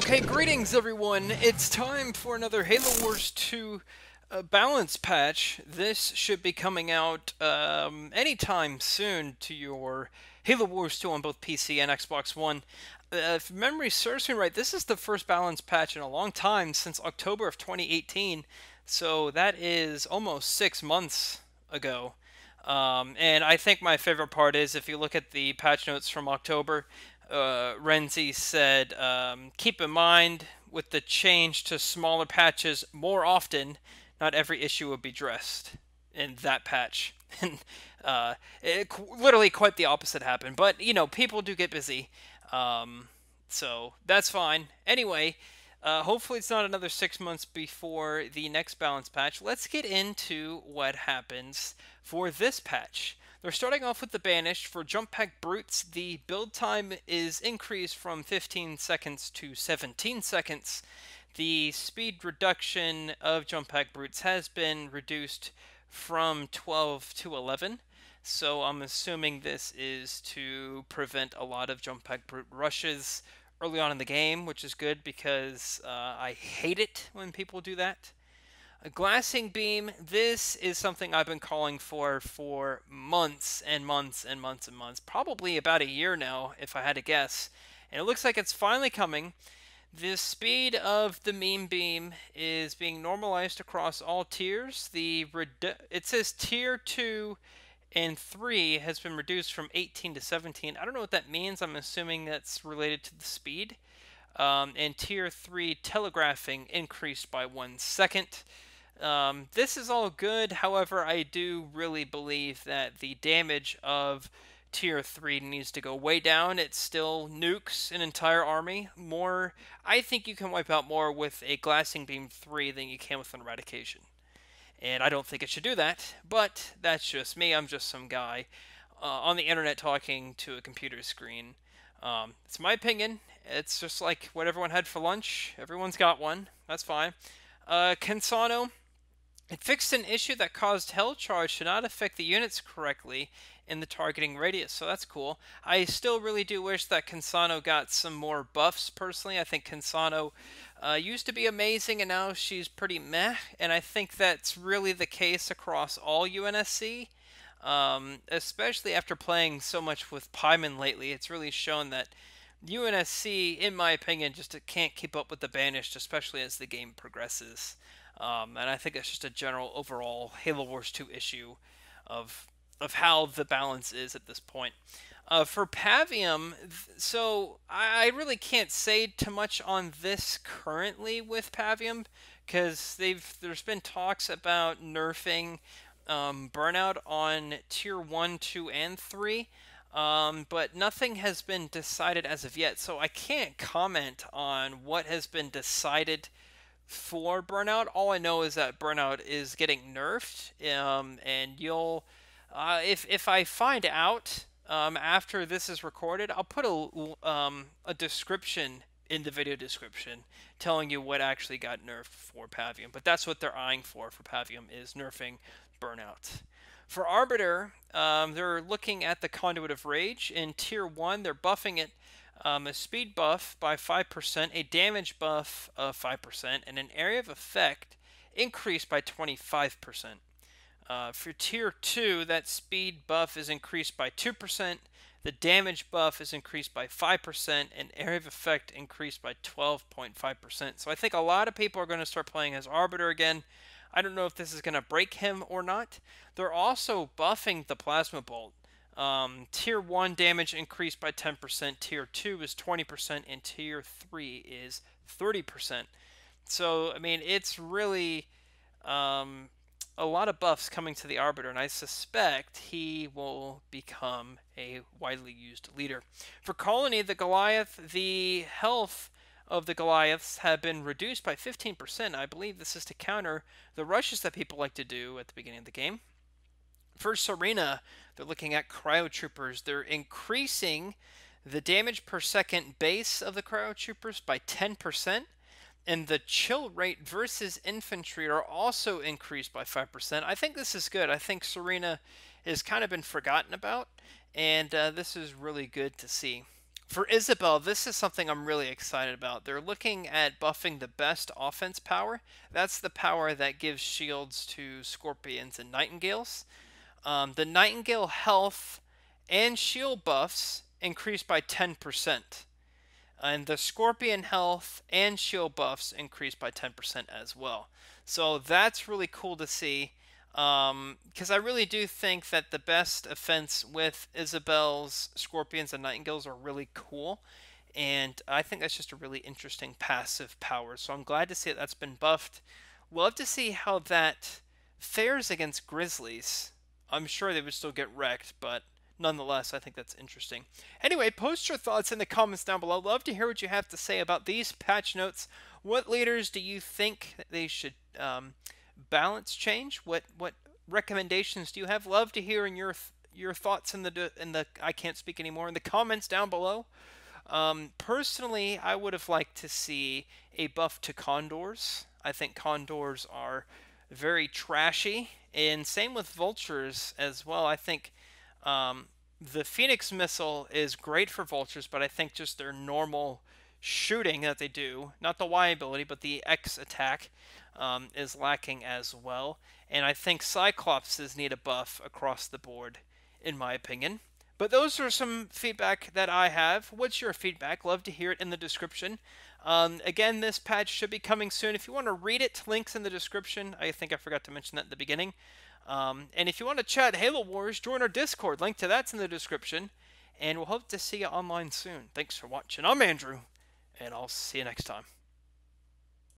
Okay, greetings everyone. It's time for another Halo Wars 2 balance patch. This should be coming out anytime soon to your Halo Wars 2 on both PC and Xbox One. If memory serves me right, this is the first balance patch in a long time since October of 2018. So that is almost 6 months ago. And I think my favorite part is if you look at the patch notes from October, Renzi said, keep in mind with the change to smaller patches more often, not every issue will be addressed in that patch. And literally quite the opposite happened. But, you know, people do get busy. So that's fine. Anyway, hopefully it's not another 6 months before the next balance patch. Let's get into what happens for this patch. They're starting off with the Banished. For Jump Pack Brutes, the build time is increased from 15 seconds to 17 seconds. The speed reduction of Jump Pack Brutes has been reduced from 12 to 11. So I'm assuming this is to prevent a lot of Jump Pack Brute rushes early on in the game, which is good because I hate it when people do that. A glassing beam, this is something I've been calling for months and months and months and months. Probably about a year now, if I had to guess. And it looks like it's finally coming. The speed of the meme beam is being normalized across all tiers. It says tier 2 and 3 has been reduced from 18 to 17. I don't know what that means. I'm assuming that's related to the speed. And tier 3 telegraphing increased by 1 second. This is all good. However, I do really believe that the damage of tier 3 needs to go way down. It still nukes an entire army more. I think you can wipe out more with a glassing beam 3 than you can with an eradication. And I don't think it should do that, but that's just me. I'm just some guy on the internet talking to a computer screen. It's my opinion. It's just like what everyone had for lunch. Everyone's got one. That's fine. Cansano. It fixed an issue that caused Hell Charge to not affect the units correctly in the targeting radius, so that's cool. I still really do wish that Cansano got some more buffs, personally. I think Cansano used to be amazing, and now she's pretty meh, and I think that's really the case across all UNSC. Especially after playing so much with Pavium lately, it's really shown that UNSC, in my opinion, just can't keep up with the Banished, especially as the game progresses. And I think it's just a general overall Halo Wars 2 issue of how the balance is at this point. For Pavium, so I really can't say too much on this currently with Pavium, because there's been talks about nerfing Burnout on Tier 1, 2, and 3. But nothing has been decided as of yet, so I can't comment on what has been decided for Burnout. All I know is that Burnout is getting nerfed, and you'll, if I find out after this is recorded, I'll put a description in the video description telling you what actually got nerfed for Pavium. But that's what they're eyeing for Pavium, is nerfing Burnout. For Arbiter, they're looking at the Conduit of Rage. In Tier 1, they're buffing it. A speed buff by 5%, a damage buff of 5%, and an area of effect increased by 25%. For Tier 2, that speed buff is increased by 2%, the damage buff is increased by 5%, and area of effect increased by 12.5%. So I think a lot of people are going to start playing as Arbiter again. I don't know if this is going to break him or not. They're also buffing the Plasma Bolt. Tier 1 damage increased by 10%, Tier 2 is 20%, and Tier 3 is 30%. So, I mean, it's really a lot of buffs coming to the Arbiter, and I suspect he will become a widely used leader. For Colony, the Goliath, the health of the Goliaths have been reduced by 15%. I believe this is to counter the rushes that people like to do at the beginning of the game. For Serena, they're looking at Cryo Troopers. They're increasing the damage per second base of the Cryo Troopers by 10%, and the chill rate versus infantry are also increased by 5%. I think this is good. I think Serena has kind of been forgotten about, and this is really good to see. For Isabel, this is something I'm really excited about. They're looking at buffing the best offense power. That's the power that gives shields to scorpions and nightingales. The nightingale health and shield buffs increase by 10%. And the scorpion health and shield buffs increase by 10% as well. So that's really cool to see. Because I really do think that the best offense with Isabel's scorpions and nightingales are really cool. And I think that's just a really interesting passive power. So I'm glad to see that that's been buffed. We'll have to see how that fares against grizzlies. I'm sure they would still get wrecked, but nonetheless, I think that's interesting. Anyway, post your thoughts in the comments down below. Love to hear what you have to say about these patch notes. What leaders do you think they should balance change? What recommendations do you have? Love to hear in your thoughts in the I can't speak anymore in the comments down below. Personally, I would have liked to see a buff to condors. I think condors are very trashy, and same with vultures as well. I think the Phoenix missile is great for vultures, but I think just their normal shooting that they do, not the Y ability, but the X attack, is lacking as well. And I think Cyclopses need a buff across the board, in my opinion. But those are some feedback that I have. What's your feedback? Love to hear it in the description. Again, this patch should be coming soon. If you want to read it, links in the description. I think I forgot to mention that at the beginning. And if you want to chat Halo Wars, join our Discord. Link to that's in the description. And we'll hope to see you online soon. Thanks for watching. I'm Andrew, and I'll see you next time.